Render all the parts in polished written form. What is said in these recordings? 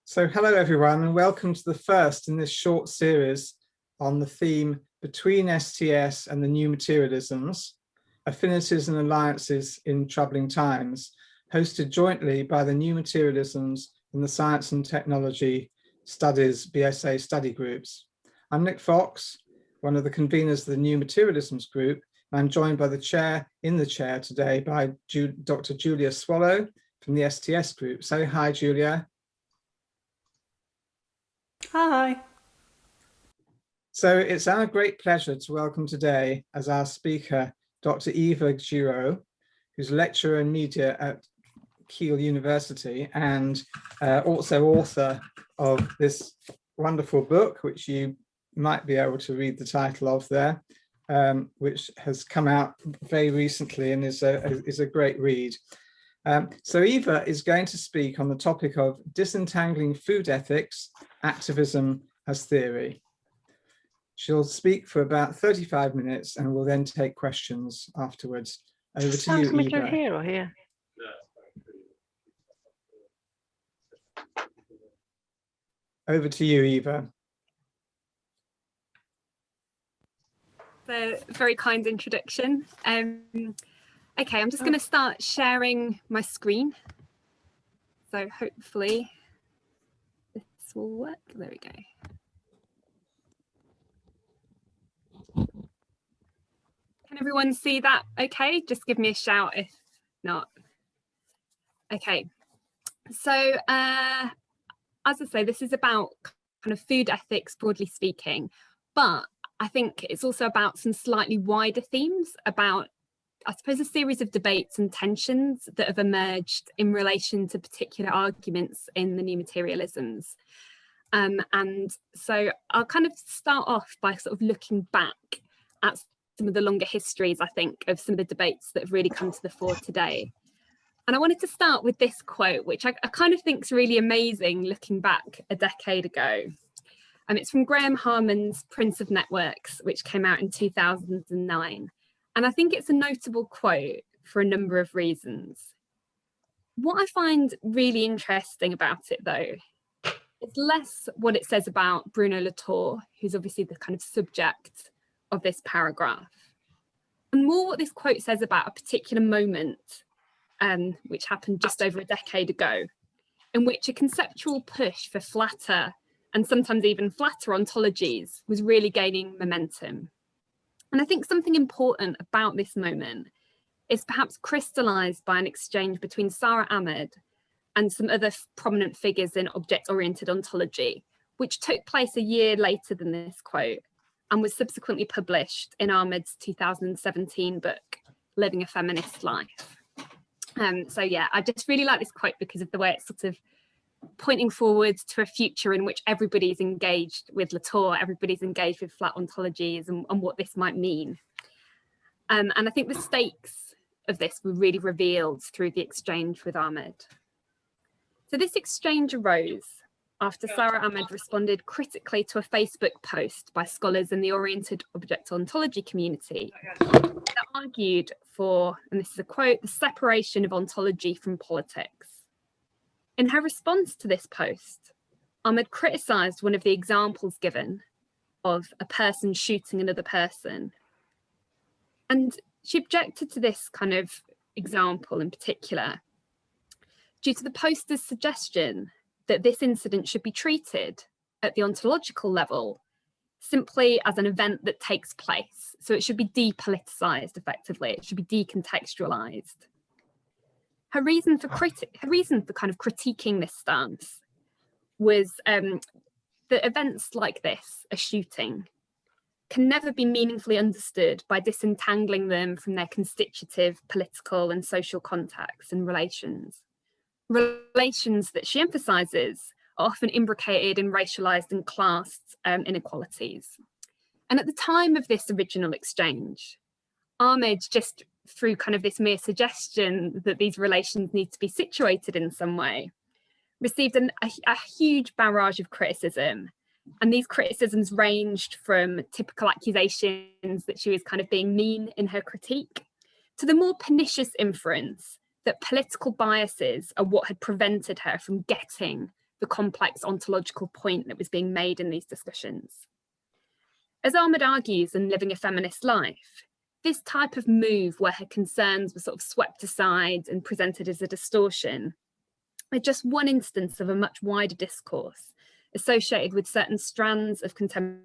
So hello everyone and welcome to the first in this short series on the theme Between STS and the New Materialisms, Affinities and Alliances in Troubling Times, hosted jointly by the New Materialisms and the Science and Technology Studies BSA study groups. I'm Nick Fox, one of the conveners of the New Materialisms group, and I'm joined by the chair today by Dr. Julia Swallow from the STS group. Say hi, Julia. Hi. So it's our great pleasure to welcome today as our speaker, Dr. Eva Giraud, who's lecturer in media at Keele University and also author of this wonderful book, which you might be able to read the title of there, which has come out very recently and is a great read. So Eva is going to speak on the topic of disentangling food ethics, activism as theory. She'll speak for about 35 minutes and we'll then take questions afterwards. Over to you, Eva. Here or here? Over to you, Eva. A very kind introduction. Okay, I'm just going to start sharing my screen. So hopefully this will work. There we go. Can everyone see that okay? Just give me a shout if not. Okay, so as I say, this is about kind of food ethics, broadly speaking, but I think it's also about some slightly wider themes about, I suppose, a series of debates and tensions that have emerged in relation to particular arguments in the new materialisms. And so I'll kind of start off by sort of looking back at some of the longer histories, I think, of some of the debates that have really come to the fore today. And I wanted to start with this quote, which I kind of think is really amazing looking back a decade ago. And it's from Graham Harman's Prince of Networks, which came out in 2009. And I think it's a notable quote for a number of reasons. What I find really interesting about it, though, is less what it says about Bruno Latour, who's obviously the kind of subject of this paragraph, and more what this quote says about a particular moment, which happened just over a decade ago, in which a conceptual push for flatter and sometimes even flatter ontologies was really gaining momentum. And I think something important about this moment is perhaps crystallized by an exchange between Sara Ahmed and some other prominent figures in object-oriented ontology, which took place a year later than this quote and was subsequently published in Ahmed's 2017 book, Living a Feminist Life. So yeah, I just really like this quote because of the way it's sort of pointing forward to a future in which everybody's engaged with Latour, everybody's engaged with flat ontologies and what this might mean. And I think the stakes of this were really revealed through the exchange with Ahmed. So this exchange arose after Sara Ahmed responded critically to a Facebook post by scholars in the oriented object ontology community that argued for, and this is a quote, the separation of ontology from politics. In her response to this post, Ahmed criticised one of the examples given of a person shooting another person. And she objected to this kind of example in particular due to the poster's suggestion that this incident should be treated at the ontological level simply as an event that takes place. So it should be depoliticized effectively, it should be decontextualized. Her reason for kind of critiquing this stance was that events like this, a shooting, can never be meaningfully understood by disentangling them from their constitutive political and social contexts and relations. Relations that she emphasizes are often imbricated in racialized and classed inequalities. And at the time of this original exchange, Ahmed, just through kind of this mere suggestion that these relations need to be situated in some way, received a huge barrage of criticism. And these criticisms ranged from typical accusations that she was kind of being mean in her critique, to the more pernicious inference that political biases are what had prevented her from getting the complex ontological point that was being made in these discussions. As Ahmed argues in Living a Feminist Life, this type of move where her concerns were sort of swept aside and presented as a distortion is just one instance of a much wider discourse associated with certain strands of contemporary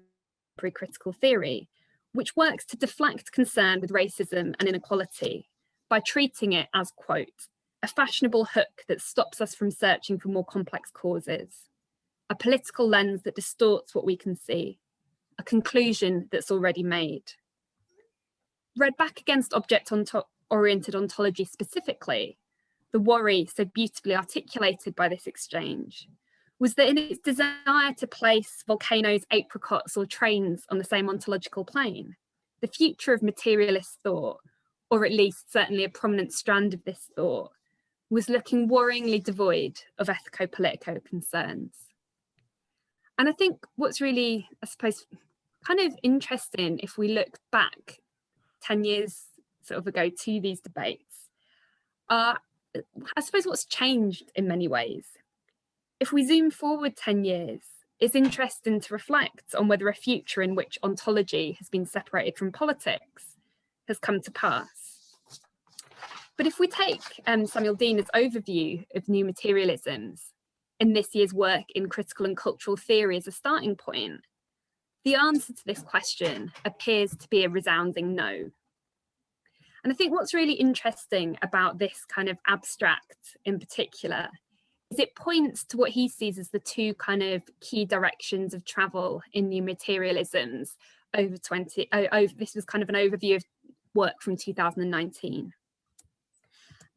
critical theory, which works to deflect concern with racism and inequality by treating it as, quote, a fashionable hook that stops us from searching for more complex causes, a political lens that distorts what we can see, a conclusion that's already made. Read back against object-oriented ontology specifically, the worry so beautifully articulated by this exchange was that in its desire to place volcanoes, apricots, or trains on the same ontological plane, the future of materialist thought, or at least certainly a prominent strand of this thought, was looking worryingly devoid of ethico-political concerns. And I think what's really, I suppose, kind of interesting if we look back 10 years sort of ago to these debates, I suppose what's changed in many ways. If we zoom forward 10 years, it's interesting to reflect on whether a future in which ontology has been separated from politics has come to pass. But if we take Samuel Dina's overview of new materialisms in this year's work in critical and cultural theory as a starting point, the answer to this question appears to be a resounding no. And I think what's really interesting about this kind of abstract in particular is it points to what he sees as the two kind of key directions of travel in new materialisms over this was kind of an overview of work from 2019.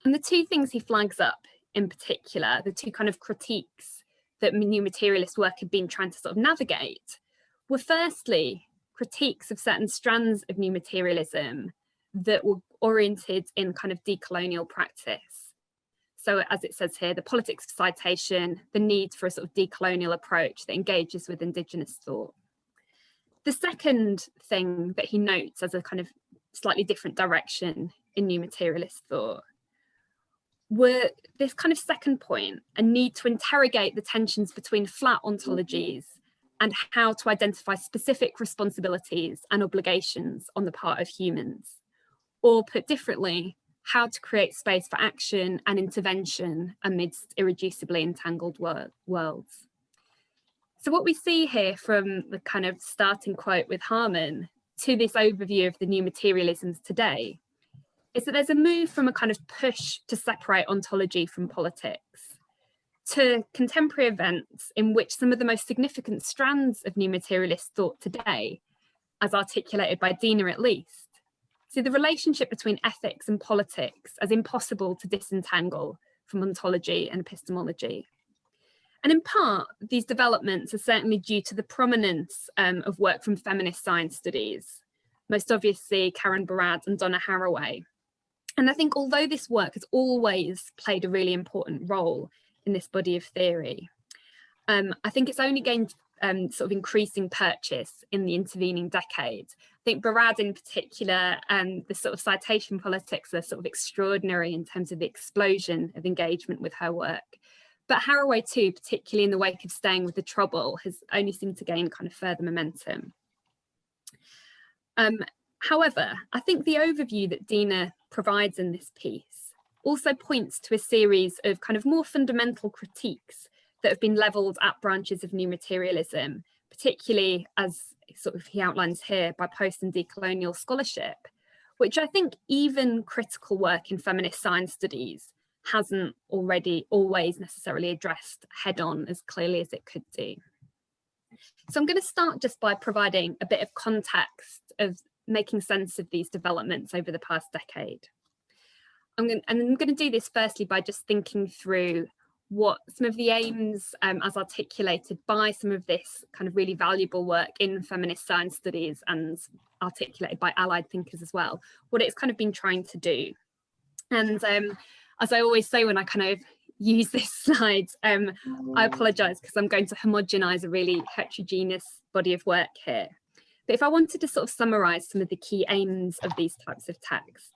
And the two things he flags up in particular, the two kind of critiques that new materialist work had been trying to sort of navigate, were firstly critiques of certain strands of new materialism that were oriented in kind of decolonial practice. So as it says here, the politics of citation, the need for a sort of decolonial approach that engages with Indigenous thought. The second thing that he notes as a kind of slightly different direction in new materialist thought were this kind of second point, a need to interrogate the tensions between flat ontologies and how to identify specific responsibilities and obligations on the part of humans. Or put differently, how to create space for action and intervention amidst irreducibly entangled worlds. So what we see here from the kind of starting quote with Harman to this overview of the new materialisms today is that there's a move from a kind of push to separate ontology from politics to contemporary events in which some of the most significant strands of new materialist thought today, as articulated by Dina at least, see the relationship between ethics and politics as impossible to disentangle from ontology and epistemology. And in part, these developments are certainly due to the prominence of work from feminist science studies, most obviously Karen Barad and Donna Haraway. And I think although this work has always played a really important role in this body of theory, I think it's only gained sort of increasing purchase in the intervening decade. I think Barad in particular and the sort of citation politics are sort of extraordinary in terms of the explosion of engagement with her work. But Haraway too, particularly in the wake of Staying with the Trouble, has only seemed to gain kind of further momentum. However, I think the overview that Dina provides in this piece also points to a series of kind of more fundamental critiques that have been levelled at branches of new materialism, particularly as sort of he outlines here by post and decolonial scholarship, which I think even critical work in feminist science studies hasn't always necessarily addressed head on as clearly as it could do. So I'm going to start just by providing a bit of context of making sense of these developments over the past decade. I'm going to do this firstly by just thinking through what some of the aims as articulated by some of this kind of really valuable work in feminist science studies and articulated by allied thinkers as well, what it's kind of been trying to do. And as I always say when I kind of use this slide, I apologise because I'm going to homogenise a really heterogeneous body of work here. But if I wanted to sort of summarise some of the key aims of these types of texts,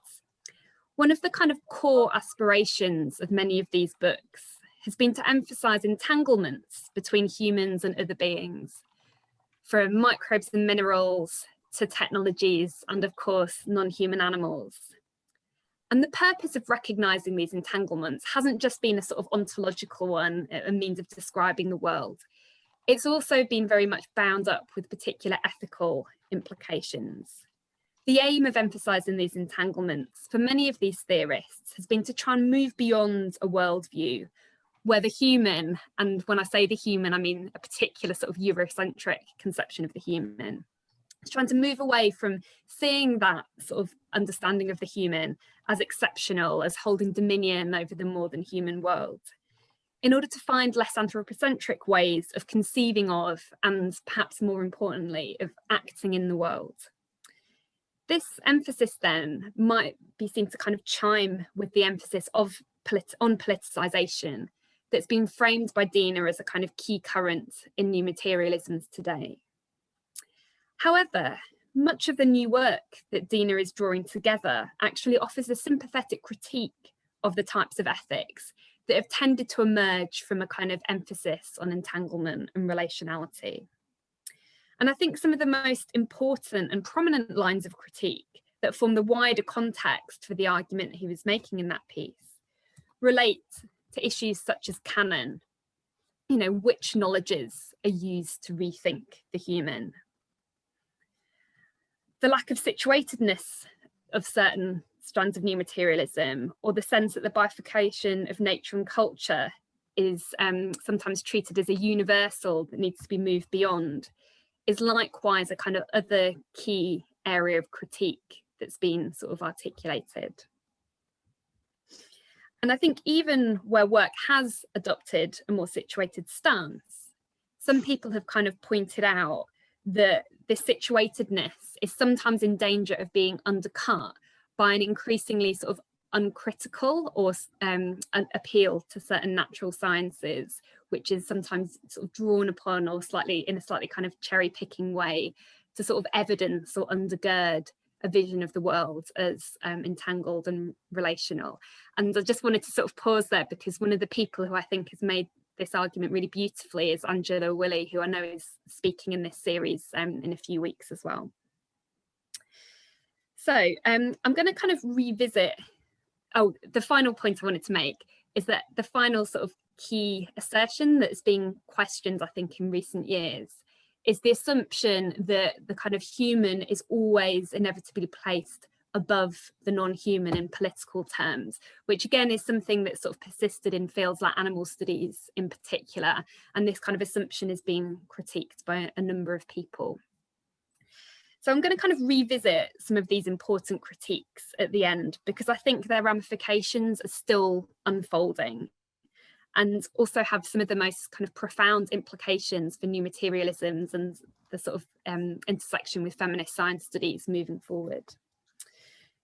one of the kind of core aspirations of many of these books has been to emphasize entanglements between humans and other beings, from microbes and minerals to technologies and, of course, non-human animals. And the purpose of recognizing these entanglements hasn't just been a sort of ontological one, a means of describing the world. It's also been very much bound up with particular ethical implications. The aim of emphasizing these entanglements for many of these theorists has been to try and move beyond a worldview where the human, and when I say the human, I mean a particular sort of Eurocentric conception of the human. It's trying to move away from seeing that sort of understanding of the human as exceptional, as holding dominion over the more than human world, in order to find less anthropocentric ways of conceiving of, and perhaps more importantly, of acting in the world. This emphasis then might be seen to kind of chime with the emphasis on politicization that's been framed by Donna as a kind of key current in new materialisms today. However, much of the new work that Donna is drawing together actually offers a sympathetic critique of the types of ethics that have tended to emerge from a kind of emphasis on entanglement and relationality. And I think some of the most important and prominent lines of critique that form the wider context for the argument he was making in that piece relate to issues such as canon, which knowledges are used to rethink the human. The lack of situatedness of certain strands of new materialism, or the sense that the bifurcation of nature and culture is sometimes treated as a universal that needs to be moved beyond, is likewise a kind of other key area of critique that's been sort of articulated. And I think even where work has adopted a more situated stance, some people have kind of pointed out that this situatedness is sometimes in danger of being undercut by an increasingly sort of uncritical or an appeal to certain natural sciences, which is sometimes sort of drawn upon or in a slightly kind of cherry picking way to sort of evidence or undergird a vision of the world as entangled and relational. And I just wanted to sort of pause there because one of the people who I think has made this argument really beautifully is Angela Willey, who I know is speaking in this series in a few weeks as well. So I'm going to kind of revisit, the final point I wanted to make is that the final sort of key assertion that's being questioned, I think, in recent years is the assumption that the kind of human is always inevitably placed above the non-human in political terms, which again is something that sort of persisted in fields like animal studies in particular. And this kind of assumption is being critiqued by a number of people. So I'm going to kind of revisit some of these important critiques at the end, because I think their ramifications are still unfolding and also have some of the most kind of profound implications for new materialisms and the sort of intersection with feminist science studies moving forward.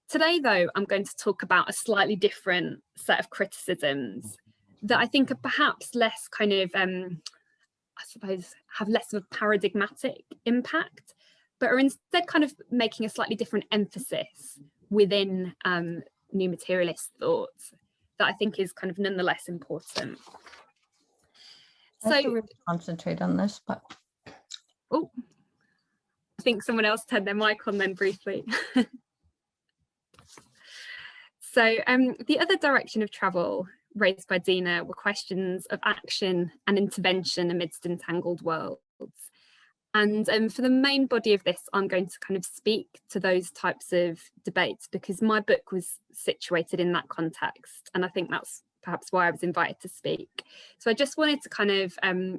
Today, though, I'm going to talk about a slightly different set of criticisms that I think are perhaps less kind of, I suppose, have less of a paradigmatic impact, but are instead kind of making a slightly different emphasis within new materialist thought that I think is kind of nonetheless important. I have to really concentrate on this, but oh, I think someone else turned their mic on then briefly. So the other direction of travel raised by Donna were questions of action and intervention amidst entangled worlds. And for the main body of this, I'm going to kind of speak to those types of debates because my book was situated in that context. And I think that's perhaps why I was invited to speak. So I just wanted to kind of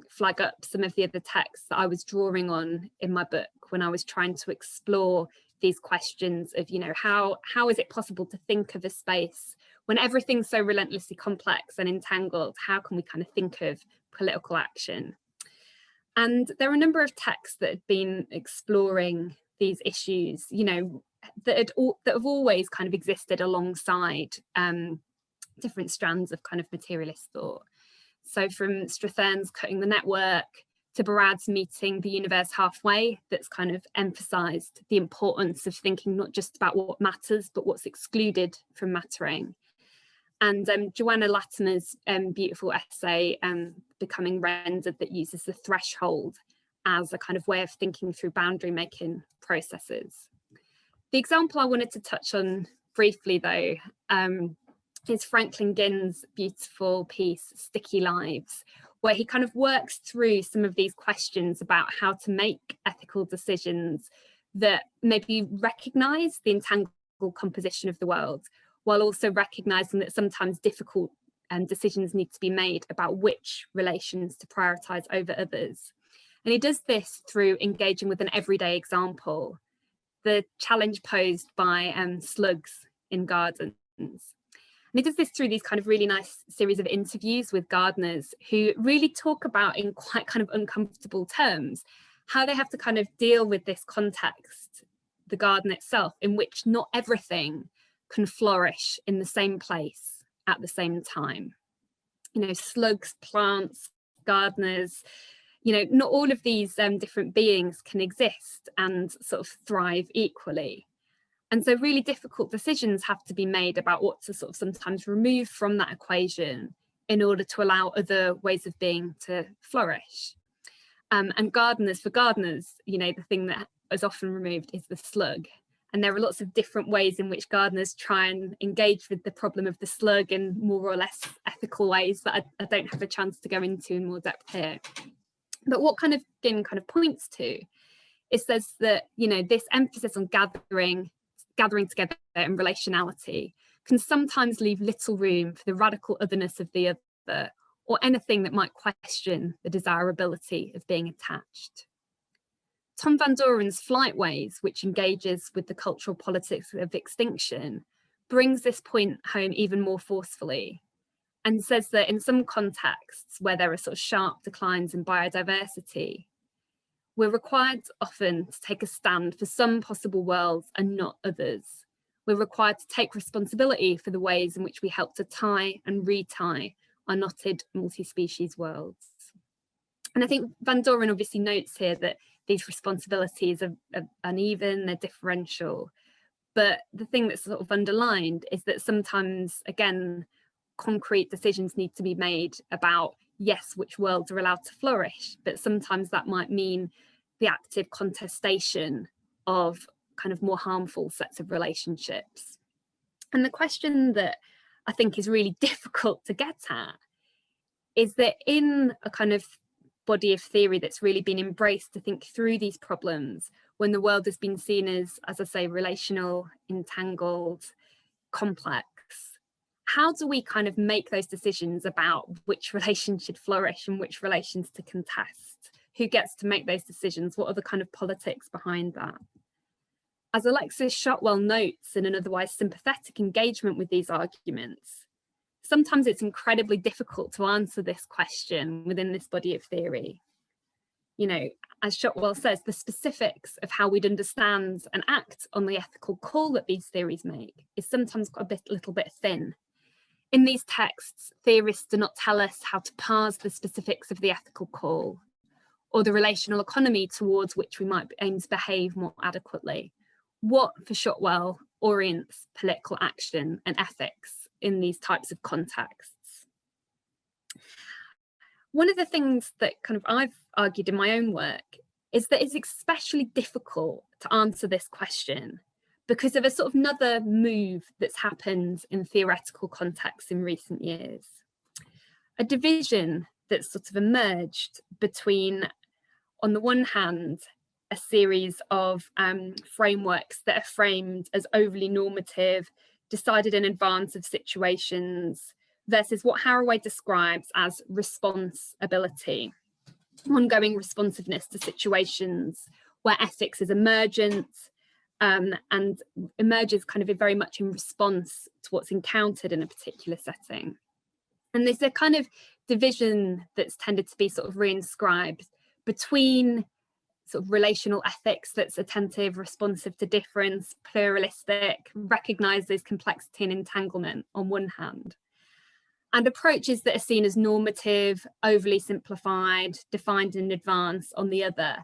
flag up some of the other texts that I was drawing on in my book when I was trying to explore these questions of, how is it possible to think of a space when everything's so relentlessly complex and entangled? How can we kind of think of political action? And there are a number of texts that have been exploring these issues, that have always kind of existed alongside different strands of kind of materialist thought. So from Strathern's Cutting the Network to Barad's Meeting the Universe Halfway, that's kind of emphasised the importance of thinking not just about what matters, but what's excluded from mattering. And Joanna Latimer's beautiful essay, Becoming Rendered, that uses the threshold as a kind of way of thinking through boundary making processes. The example I wanted to touch on briefly, though, is Franklin Ginn's beautiful piece, Sticky Lives, where he kind of works through some of these questions about how to make ethical decisions that maybe recognise the entangled composition of the world, while also recognising that sometimes difficult decisions need to be made about which relations to prioritise over others. And he does this through engaging with an everyday example, the challenge posed by slugs in gardens. And he does this through these kind of really nice series of interviews with gardeners who really talk about, in quite kind of uncomfortable terms, how they have to kind of deal with this context, the garden itself, in which not everything can flourish in the same place at the same time. You know, slugs, plants, gardeners, you know, not all of these different beings can exist and sort of thrive equally. And so really difficult decisions have to be made about what to sort of sometimes remove from that equation in order to allow other ways of being to flourish. And for gardeners, you know, the thing that is often removed is the slug. And there are lots of different ways in which gardeners try and engage with the problem of the slug in more or less ethical ways that I don't have a chance to go into in more depth here. But what kind of Ginn kind of points to is says that, you know, this emphasis on gathering together and relationality can sometimes leave little room for the radical otherness of the other, or anything that might question the desirability of being attached. Tom Van Doren's Flightways, which engages with the cultural politics of extinction, brings this point home even more forcefully, and says that in some contexts where there are sort of sharp declines in biodiversity, we're required often to take a stand for some possible worlds and not others. We're required to take responsibility for the ways in which we help to tie and retie our knotted multi-species worlds. And I think Van Doren obviously notes here that these responsibilities are uneven, they're differential. But the thing that's sort of underlined is that sometimes, again, concrete decisions need to be made about, yes, which worlds are allowed to flourish, but sometimes that might mean the active contestation of kind of more harmful sets of relationships. And the question that I think is really difficult to get at is that in a kind of body of theory that's really been embraced to think through these problems, when the world has been seen as I say, relational, entangled, complex, how do we kind of make those decisions about which relations should flourish and which relations to contest? Who gets to make those decisions? What are the kind of politics behind that? As Alexis Shotwell notes in an otherwise sympathetic engagement with these arguments, sometimes it's incredibly difficult to answer this question within this body of theory. You know, as Shotwell says, the specifics of how we'd understand and act on the ethical call that these theories make is sometimes a little bit thin. In these texts, theorists do not tell us how to parse the specifics of the ethical call, or the relational economy towards which we might aim to behave more adequately. What, for Shotwell, orients political action and ethics in these types of contexts? One of the things that kind of I've argued in my own work is that it's especially difficult to answer this question because of a sort of another move that's happened in theoretical contexts in recent years. A division that's sort of emerged between, on the one hand, a series of frameworks that are framed as overly normative, decided in advance of situations, versus what Haraway describes as responsibility, ongoing responsiveness to situations where ethics is emergent and emerges kind of very much in response to what's encountered in a particular setting. And there's a kind of division that's tended to be sort of reinscribed between sort of relational ethics that's attentive, responsive to difference, pluralistic, recognises complexity and entanglement on one hand, and approaches that are seen as normative, overly simplified, defined in advance on the other.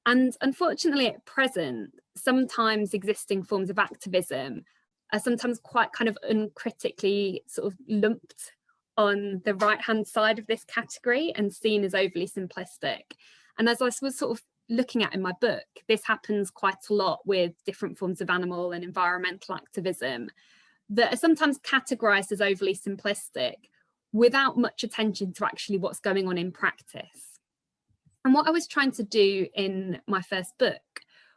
And unfortunately at present, sometimes existing forms of activism are sometimes quite kind of uncritically sort of lumped on the right-hand side of this category and seen as overly simplistic. And as I was sort of looking at in my book, this happens quite a lot with different forms of animal and environmental activism that are sometimes categorized as overly simplistic without much attention to actually what's going on in practice. And what I was trying to do in my first book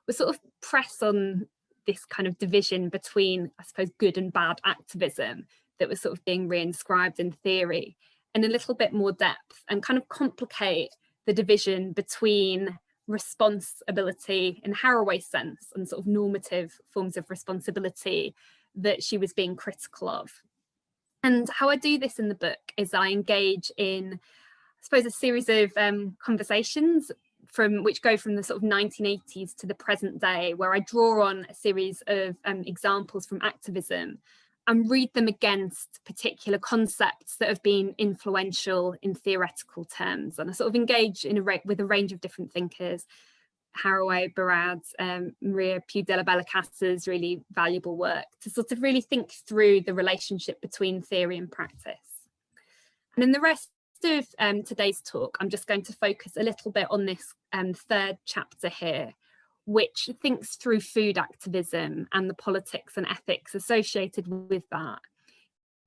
was sort of press on this kind of division between, I suppose, good and bad activism that was sort of being reinscribed in theory in a little bit more depth, and kind of complicate the division between responsibility in Haraway's sense and sort of normative forms of responsibility that she was being critical of. And how I do this in the book is I engage in, I suppose, a series of conversations which go from the sort of 1980s to the present day, where I draw on a series of examples from activism and read them against particular concepts that have been influential in theoretical terms. And I sort of engage with a range of different thinkers: Haraway, Barad, Maria Pugh de la Bellacasa's really valuable work, to sort of really think through the relationship between theory and practice. And in the rest of today's talk, I'm just going to focus a little bit on this third chapter here, which thinks through food activism and the politics and ethics associated with that,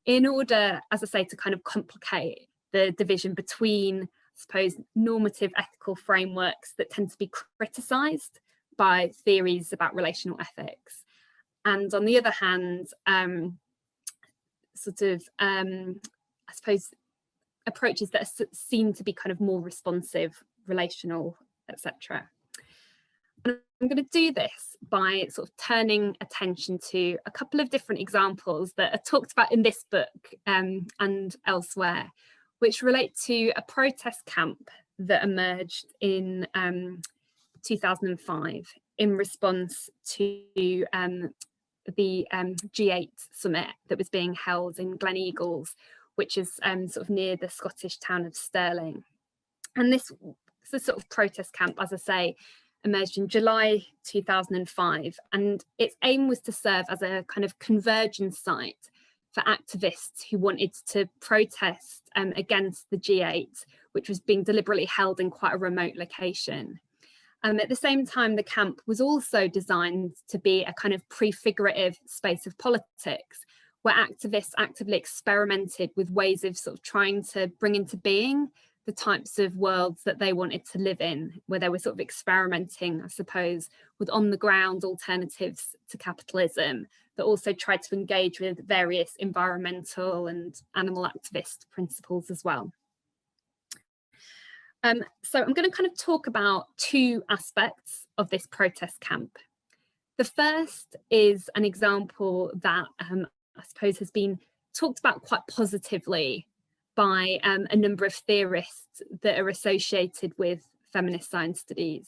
in order, as I say, to kind of complicate the division between, I suppose, normative ethical frameworks that tend to be criticised by theories about relational ethics, and on the other hand, I suppose, approaches that are seen to be kind of more responsive, relational, etc. And I'm going to do this by sort of turning attention to a couple of different examples that are talked about in this book and elsewhere, which relate to a protest camp that emerged in 2005 in response to the G8 summit that was being held in Gleneagles, which is sort of near the Scottish town of Stirling. And this sort of protest camp, as I say, emerged in July 2005, and its aim was to serve as a kind of convergence site for activists who wanted to protest against the G8, which was being deliberately held in quite a remote location. At the same time, the camp was also designed to be a kind of prefigurative space of politics, where activists actively experimented with ways of sort of trying to bring into being the types of worlds that they wanted to live in, where they were sort of experimenting, I suppose, with on-the-ground alternatives to capitalism that also tried to engage with various environmental and animal activist principles as well. So I'm going to kind of talk about two aspects of this protest camp. The first is an example that I suppose has been talked about quite positively by a number of theorists that are associated with feminist science studies.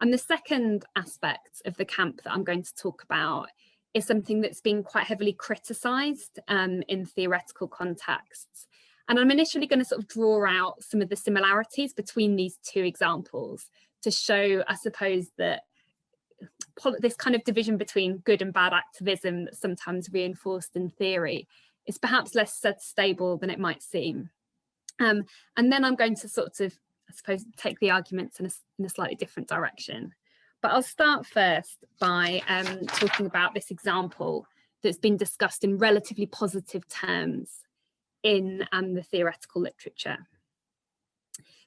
And the second aspect of the camp that I'm going to talk about is something that's been quite heavily criticised in theoretical contexts. And I'm initially going to sort of draw out some of the similarities between these two examples to show, I suppose, that this kind of division between good and bad activism that's sometimes reinforced in theory is perhaps less stable than it might seem. And then I'm going to sort of, I suppose, take the arguments in a slightly different direction. But I'll start first by talking about this example that's been discussed in relatively positive terms in the theoretical literature.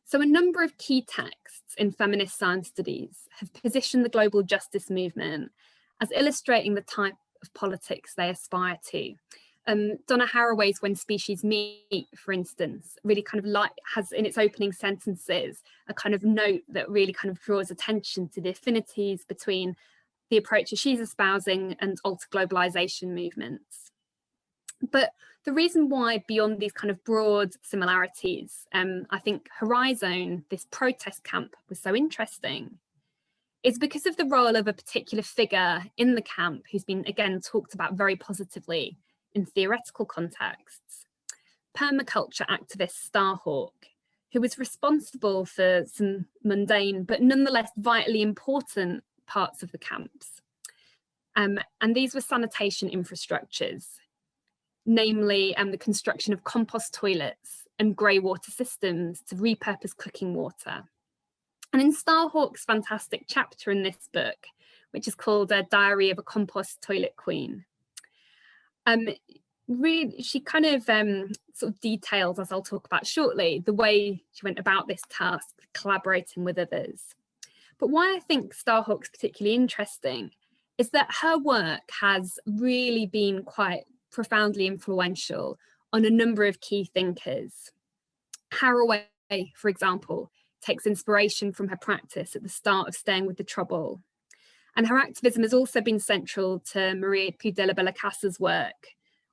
So a number of key texts in feminist science studies have positioned the global justice movement as illustrating the type of politics they aspire to. Donna Haraway's When Species Meet, for instance, really kind of has in its opening sentences a kind of note that really kind of draws attention to the affinities between the approaches she's espousing and alter globalization movements. But the reason why, beyond these kind of broad similarities, I think Horizon, this protest camp, was so interesting, is because of the role of a particular figure in the camp who's been, again, talked about very positively in theoretical contexts: permaculture activist Starhawk, who was responsible for some mundane but nonetheless vitally important parts of the camps. And these were sanitation infrastructures, namely the construction of compost toilets and grey water systems to repurpose cooking water. And in Starhawk's fantastic chapter in this book, which is called Diary of a Compost Toilet Queen, really, she kind of sort of details, as I'll talk about shortly, the way she went about this task, collaborating with others. But why I think Starhawk's particularly interesting is that her work has really been quite profoundly influential on a number of key thinkers. Haraway, for example, takes inspiration from her practice at the start of Staying with the Trouble. And her activism has also been central to Maria Puig de la Bellacasa's work,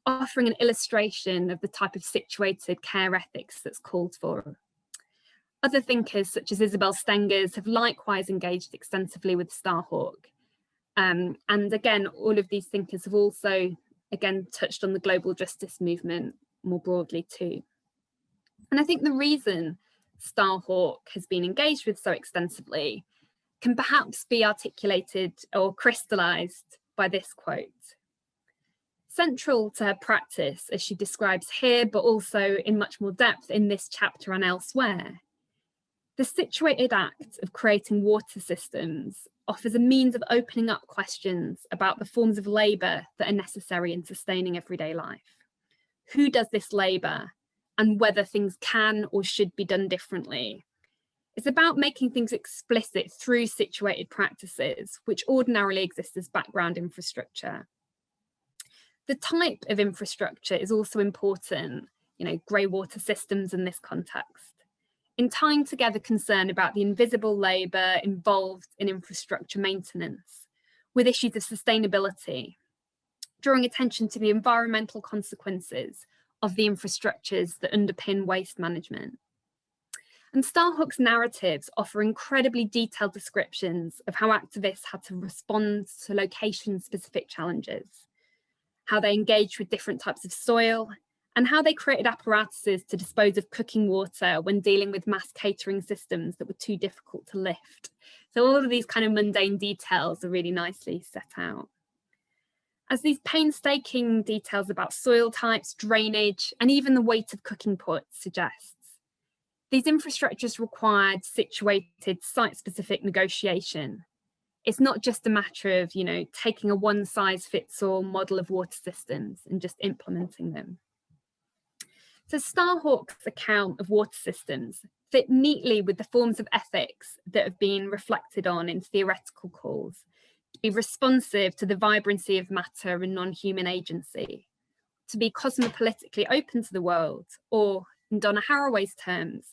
offering an illustration of the type of situated care ethics that's called for. Other thinkers, such as Isabel Stengers, have likewise engaged extensively with Starhawk. And again, all of these thinkers have also, again, touched on the global justice movement more broadly too. And I think the reason Starhawk has been engaged with so extensively can perhaps be articulated or crystallized by this quote. Central to her practice, as she describes here, but also in much more depth in this chapter and elsewhere, the situated act of creating water systems offers a means of opening up questions about the forms of labour that are necessary in sustaining everyday life. Who does this labour, and whether things can or should be done differently? It's about making things explicit through situated practices, which ordinarily exist as background infrastructure. The type of infrastructure is also important, grey water systems in this context, in tying together concern about the invisible labour involved in infrastructure maintenance with issues of sustainability, drawing attention to the environmental consequences of the infrastructures that underpin waste management. And Starhawk's narratives offer incredibly detailed descriptions of how activists had to respond to location-specific challenges, how they engaged with different types of soil, and how they created apparatuses to dispose of cooking water when dealing with mass catering systems that were too difficult to lift. So all of these kind of mundane details are really nicely set out. As these painstaking details about soil types, drainage, and even the weight of cooking pots suggests, these infrastructures required situated site-specific negotiation. It's not just a matter of, taking a one-size-fits-all model of water systems and just implementing them. So Starhawk's account of water systems fit neatly with the forms of ethics that have been reflected on in theoretical calls to be responsive to the vibrancy of matter and non-human agency, to be cosmopolitically open to the world, or in Donna Haraway's terms,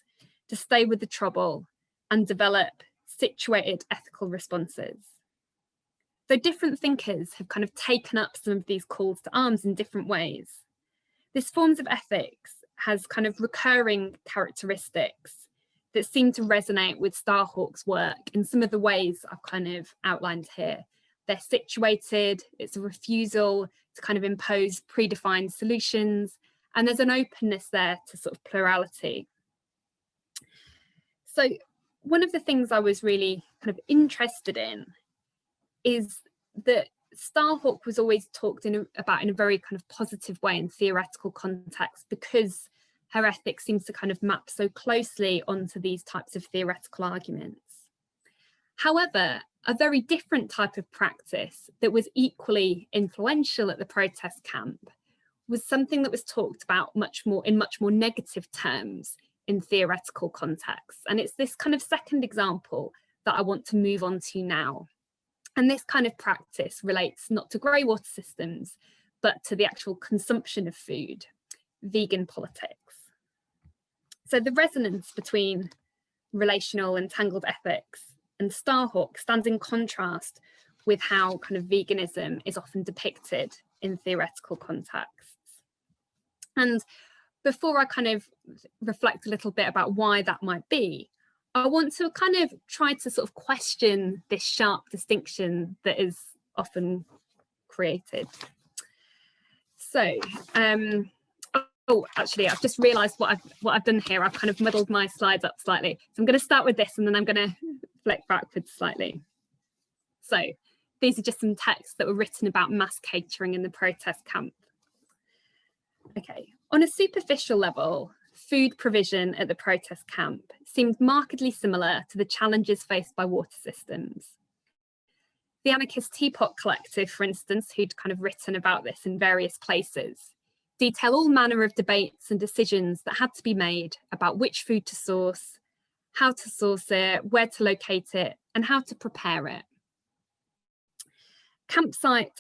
to stay with the trouble and develop situated ethical responses. Though different thinkers have kind of taken up some of these calls to arms in different ways, this forms of ethics has kind of recurring characteristics that seem to resonate with Starhawk's work in some of the ways I've kind of outlined here. They're situated, it's a refusal to kind of impose predefined solutions, and there's an openness there to sort of plurality. So one of the things I was really kind of interested in is that Starhawk was always talked about in a very kind of positive way in theoretical context, because her ethics seems to kind of map so closely onto these types of theoretical arguments. However, a very different type of practice that was equally influential at the protest camp was something that was talked about in much more negative terms in theoretical contexts. And it's this kind of second example that I want to move on to now. And this kind of practice relates not to grey water systems, but to the actual consumption of food, vegan politics. So the resonance between relational entangled ethics and Starhawk stands in contrast with how kind of veganism is often depicted in theoretical contexts. And before I kind of reflect a little bit about why that might be, I want to kind of try to sort of question this sharp distinction that is often created. So, oh, actually, I've just realised what I've done here. I've kind of muddled my slides up slightly. So I'm going to start with this, and then I'm going to flick backwards slightly. So these are just some texts that were written about mass catering in the protest camp. Okay, on a superficial level, food provision at the protest camp seemed markedly similar to the challenges faced by water systems. The anarchist Teapot Collective, for instance, who'd kind of written about this in various places, detail all manner of debates and decisions that had to be made about which food to source, how to source it, where to locate it, and how to prepare it. Campsite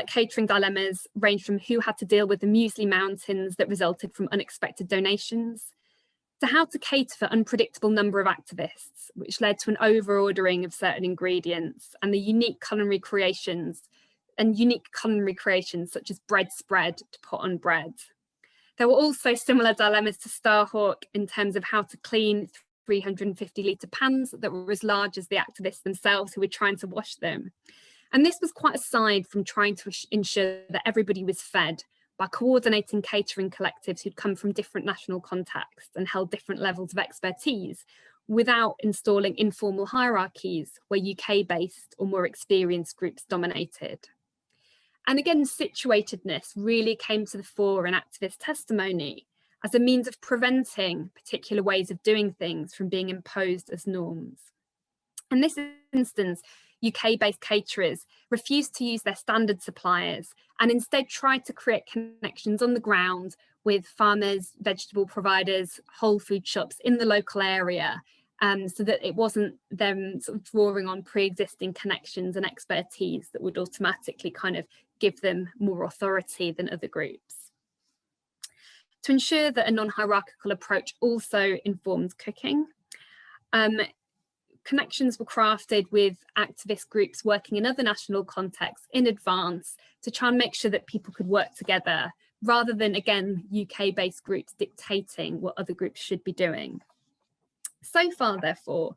catering dilemmas range from who had to deal with the muesli mountains that resulted from unexpected donations, to how to cater for unpredictable number of activists, which led to an over-ordering of certain ingredients and the unique culinary creations such as bread spread to put on bread. There were also similar dilemmas to Starhawk in terms of how to clean 350-litre pans that were as large as the activists themselves who were trying to wash them. And this was quite aside from trying to ensure that everybody was fed by coordinating catering collectives who'd come from different national contexts and held different levels of expertise without installing informal hierarchies where UK-based or more experienced groups dominated. And again, situatedness really came to the fore in activist testimony as a means of preventing particular ways of doing things from being imposed as norms. In this instance, UK-based caterers refused to use their standard suppliers and instead tried to create connections on the ground with farmers, vegetable providers, whole food shops in the local area, so that it wasn't them sort of drawing on pre-existing connections and expertise that would automatically kind of give them more authority than other groups. To ensure that a non-hierarchical approach also informed cooking, connections were crafted with activist groups working in other national contexts in advance to try and make sure that people could work together rather than, again, UK-based groups dictating what other groups should be doing. So far, therefore,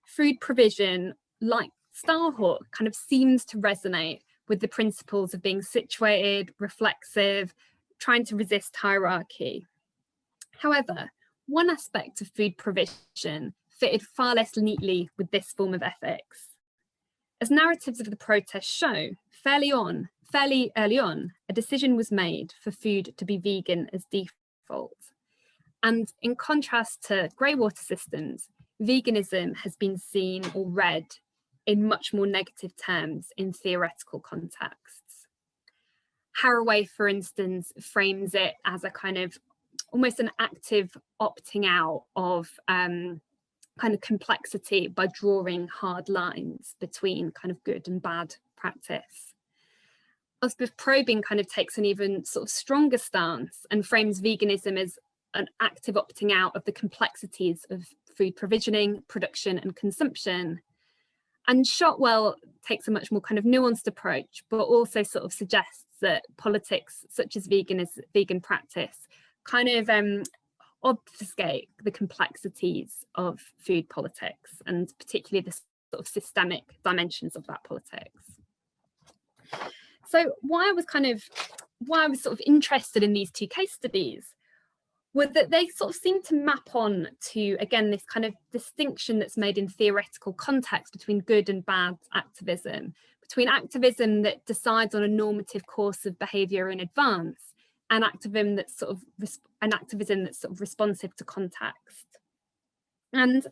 food provision, like Starhawk, kind of seems to resonate with the principles of being situated, reflexive, trying to resist hierarchy. However, one aspect of food provision fitted far less neatly with this form of ethics. As narratives of the protest show, fairly early on, a decision was made for food to be vegan as default. And in contrast to grey water systems, veganism has been seen or read in much more negative terms in theoretical contexts. Haraway, for instance, frames it as a kind of almost an active opting out of kind of complexity by drawing hard lines between kind of good and bad practice. Elspeth Probing kind of takes an even sort of stronger stance and frames veganism as an active opting out of the complexities of food provisioning, production and consumption. And Shotwell takes a much more kind of nuanced approach, but also sort of suggests that politics such as vegan practice kind of obfuscate the complexities of food politics and particularly the sort of systemic dimensions of that politics. So why I was sort of interested in these two case studies were that they sort of seem to map on to, again, this kind of distinction that's made in theoretical context between good and bad activism, between activism that decides on a normative course of behaviour in advance and activism that's sort of responsive to context. And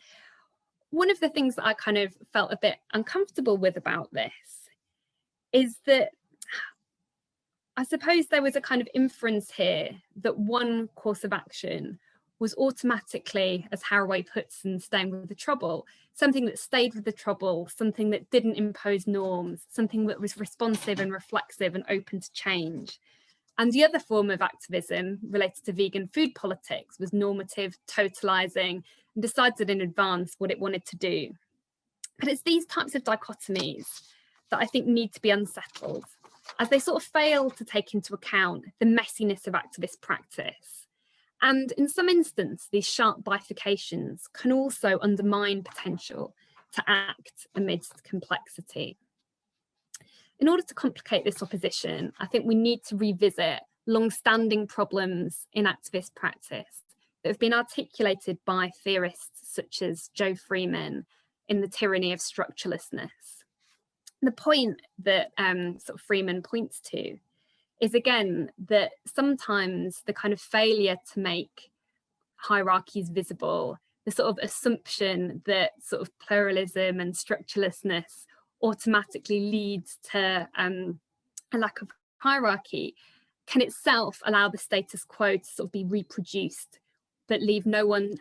one of the things that I kind of felt a bit uncomfortable with about this is that I suppose there was a kind of inference here that one course of action was automatically, as Haraway puts in Staying with the Trouble, something that stayed with the trouble, something that didn't impose norms, something that was responsive and reflexive and open to change. And the other form of activism related to vegan food politics was normative, totalizing, and decided in advance what it wanted to do. But it's these types of dichotomies that I think need to be unsettled, as they sort of fail to take into account the messiness of activist practice. And in some instances, these sharp bifurcations can also undermine potential to act amidst complexity. In order to complicate this opposition, I think we need to revisit long-standing problems in activist practice that have been articulated by theorists such as Joe Freeman in The Tyranny of Structurelessness. The point that sort of Freeman points to is, again, that sometimes the kind of failure to make hierarchies visible, the sort of assumption that sort of pluralism and structurelessness automatically leads to a lack of hierarchy, can itself allow the status quo to sort of be reproduced, but leave no one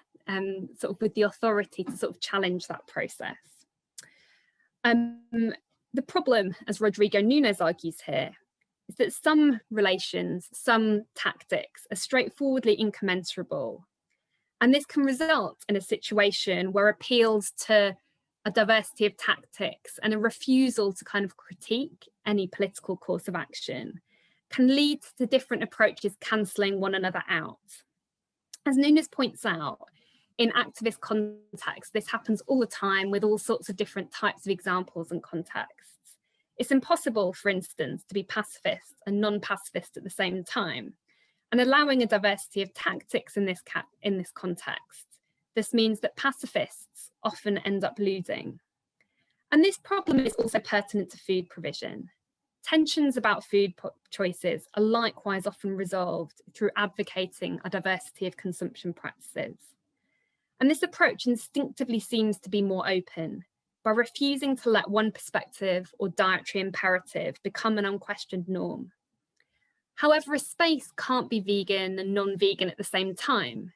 sort of with the authority to sort of challenge that process. The problem, as Rodrigo Nunes argues here, is that some relations, some tactics are straightforwardly incommensurable. And this can result in a situation where appeals to a diversity of tactics and a refusal to kind of critique any political course of action can lead to different approaches cancelling one another out. As Nunes points out, in activist contexts, this happens all the time with all sorts of different types of examples and contexts. It's impossible, for instance, to be pacifist and non-pacifist at the same time. And allowing a diversity of tactics in this context, this means that pacifists often end up losing. And this problem is also pertinent to food provision. Tensions about food choices are likewise often resolved through advocating a diversity of consumption practices. And this approach instinctively seems to be more open, by refusing to let one perspective or dietary imperative become an unquestioned norm. However, a space can't be vegan and non-vegan at the same time.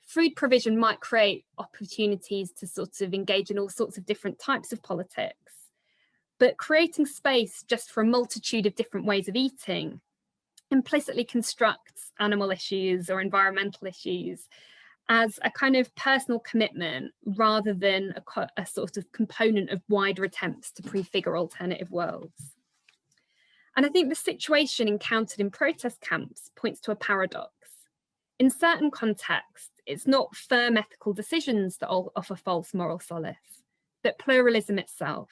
Food provision might create opportunities to sort of engage in all sorts of different types of politics, but creating space just for a multitude of different ways of eating implicitly constructs animal issues or environmental issues as a kind of personal commitment rather than a sort of component of wider attempts to prefigure alternative worlds. And I think the situation encountered in protest camps points to a paradox. In certain contexts, it's not firm ethical decisions that offer false moral solace, but pluralism itself.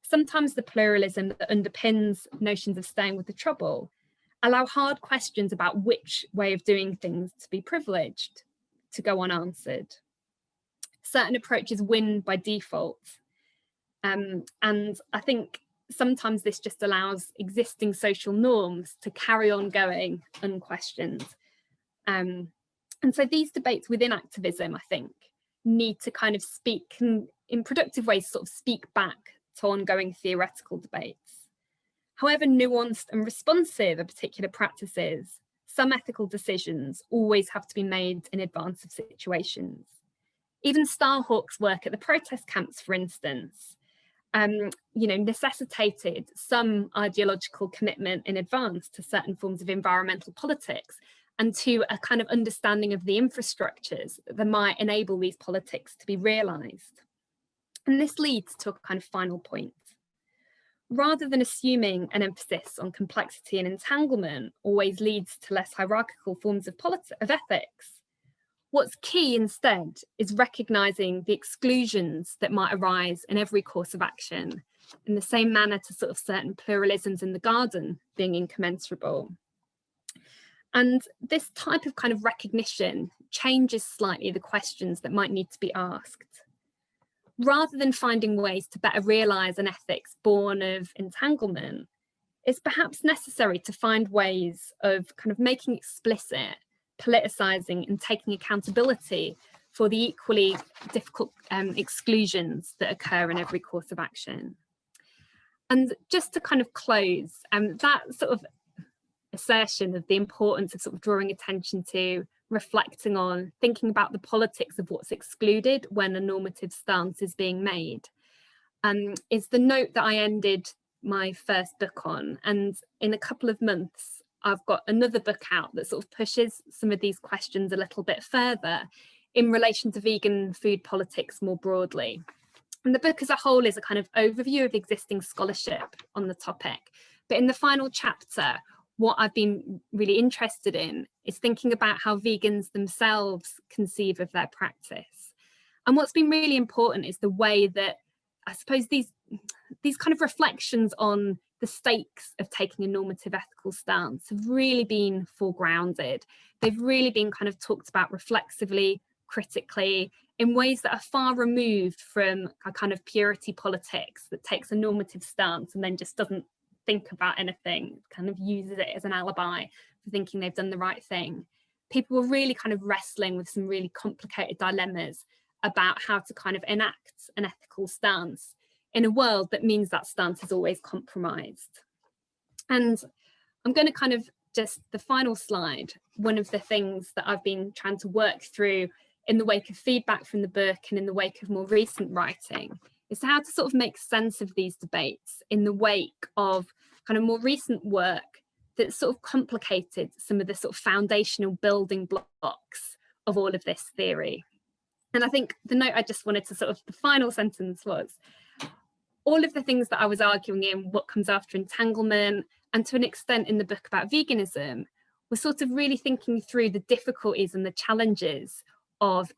Sometimes the pluralism that underpins notions of staying with the trouble allow hard questions about which way of doing things to be privileged to go unanswered. Certain approaches win by default. And I think sometimes this just allows existing social norms to carry on going unquestioned. And so these debates within activism, I think, need to kind of speak in productive ways, sort of speak back to ongoing theoretical debates. However nuanced and responsive a particular practice is, some ethical decisions always have to be made in advance of situations. Even Starhawk's work at the protest camps, for instance, necessitated some ideological commitment in advance to certain forms of environmental politics and to a kind of understanding of the infrastructures that might enable these politics to be realised. And this leads to a kind of final point. Rather than assuming an emphasis on complexity and entanglement always leads to less hierarchical forms of ethics, what's key instead is recognising the exclusions that might arise in every course of action, in the same manner to sort of certain pluralisms in the garden being incommensurable. And this type of kind of recognition changes slightly the questions that might need to be asked. Rather than finding ways to better realise an ethics born of entanglement, it's perhaps necessary to find ways of kind of making explicit, politicising and taking accountability for the equally difficult exclusions that occur in every course of action. And just to kind of close, that sort of assertion of the importance of sort of drawing attention to, reflecting on, thinking about the politics of what's excluded when a normative stance is being made, is the note that I ended my first book on. And in a couple of months, I've got another book out that sort of pushes some of these questions a little bit further in relation to vegan food politics more broadly. And the book as a whole is a kind of overview of existing scholarship on the topic. But in the final chapter, what I've been really interested in is thinking about how vegans themselves conceive of their practice. And what's been really important is the way that, I suppose, these kind of reflections on the stakes of taking a normative ethical stance have really been foregrounded. They've really been kind of talked about reflexively, critically, in ways that are far removed from a kind of purity politics that takes a normative stance and then just doesn't think about anything, kind of uses it as an alibi for thinking they've done the right thing. People were really kind of wrestling with some really complicated dilemmas about how to kind of enact an ethical stance in a world that means that stance is always compromised. And I'm going to kind of just the final slide, one of the things that I've been trying to work through in the wake of feedback from the book and in the wake of more recent writing is how to sort of make sense of these debates in the wake of kind of more recent work that sort of complicated some of the sort of foundational building blocks of all of this theory. And I think the note I just wanted to sort of, the final sentence was, all of the things that I was arguing in what comes after entanglement, and to an extent in the book about veganism, was sort of really thinking through the difficulties and the challenges of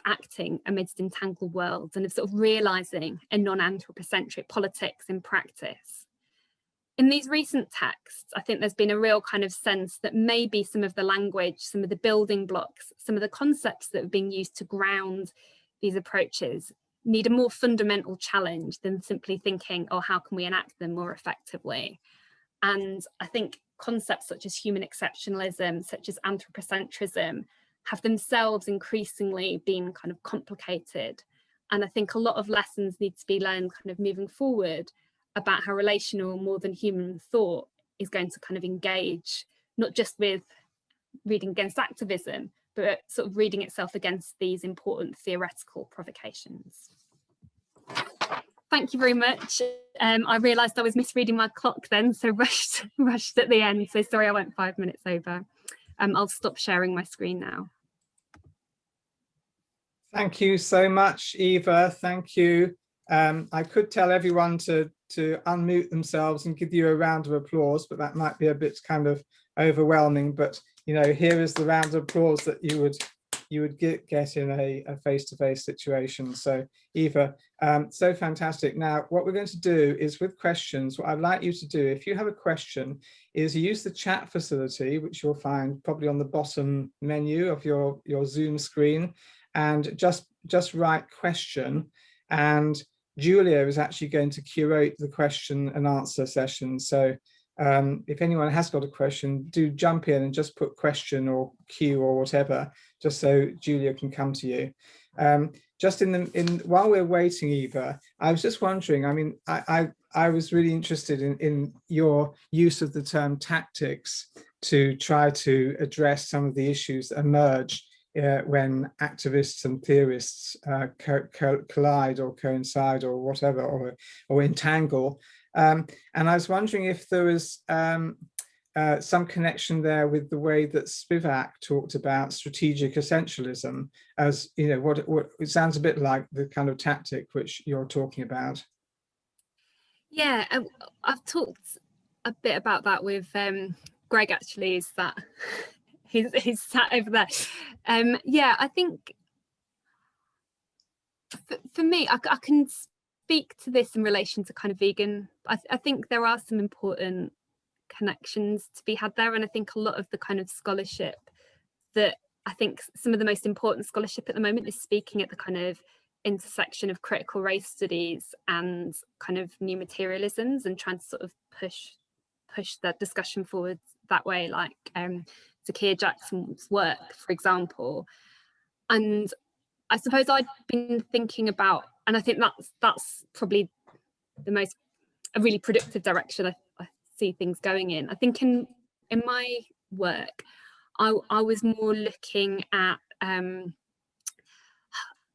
acting amidst entangled worlds and of sort of realising a non-anthropocentric politics in practice. In these recent texts, I think there's been a real kind of sense that maybe some of the language, some of the building blocks, some of the concepts that are being used to ground these approaches need a more fundamental challenge than simply thinking, oh, how can we enact them more effectively? And I think concepts such as human exceptionalism, such as anthropocentrism, have themselves increasingly been kind of complicated. And I think a lot of lessons need to be learned kind of moving forward about how relational more than human thought is going to kind of engage, not just with reading against activism, but sort of reading itself against these important theoretical provocations. Thank you very much. I realised I was misreading my clock then, so rushed at the end. So sorry I went 5 minutes over. I'll stop sharing my screen now. Thank you so much, Eva. Thank you. I could tell everyone to unmute themselves and give you a round of applause, but that might be a bit kind of overwhelming. But you know, here is the round of applause that you would get in a face-to-face situation. So Eva, so fantastic. Now, what we're going to do is with questions, what I'd like you to do, if you have a question, is use the chat facility, which you'll find probably on the bottom menu of your Zoom screen, and just write question. And Julia is actually going to curate the question and answer session. So if anyone has got a question, do jump in and just put question or Q or whatever, just so Julia can come to you. Just while we're waiting, Eva, I was just wondering, I mean, I was really interested in your use of the term tactics to try to address some of the issues that emerge when activists and theorists collide or coincide or whatever, or entangle. And I was wondering if there was some connection there with the way that Spivak talked about strategic essentialism, as you know, what it sounds a bit like the kind of tactic which you're talking about. Yeah, I've talked a bit about that with Greg. Actually, is that he's sat over there. Yeah, I think for me, I can speak to this in relation to kind of vegan. I think there are some important connections to be had there, and I think a lot of the kind of scholarship that I think some of the most important scholarship at the moment is speaking at the kind of intersection of critical race studies and kind of new materialisms, and trying to sort of push that discussion forward that way, like Zakiya Jackson's work, for example. And I suppose I'd been thinking about, and I think that's probably a really productive direction I see things going in. I think in my work, I was more looking at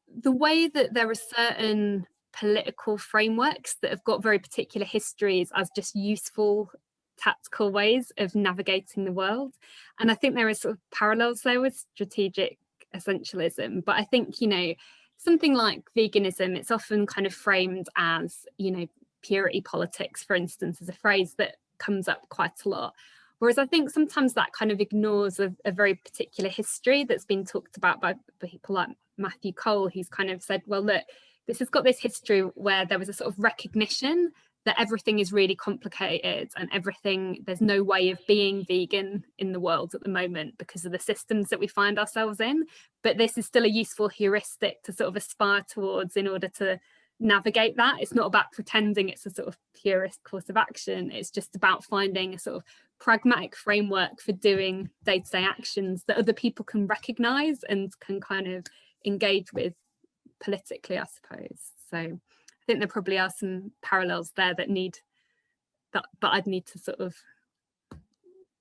the way that there are certain political frameworks that have got very particular histories as just useful tactical ways of navigating the world. And I think there are sort of parallels there with strategic essentialism. But I think, you know, something like veganism, it's often kind of framed as, you know, purity politics, for instance, is a phrase that comes up quite a lot. Whereas I think sometimes that kind of ignores a very particular history that's been talked about by people like Matthew Cole, who's kind of said, well, look, this has got this history where there was a sort of recognition that everything is really complicated and there's no way of being vegan in the world at the moment because of the systems that we find ourselves in. But this is still a useful heuristic to sort of aspire towards in order to navigate that. It's not about pretending it's a sort of purist course of action. It's just about finding a sort of pragmatic framework for doing day-to-day actions that other people can recognize and can kind of engage with politically, I suppose. So I think there probably are some parallels there that I'd need to sort of,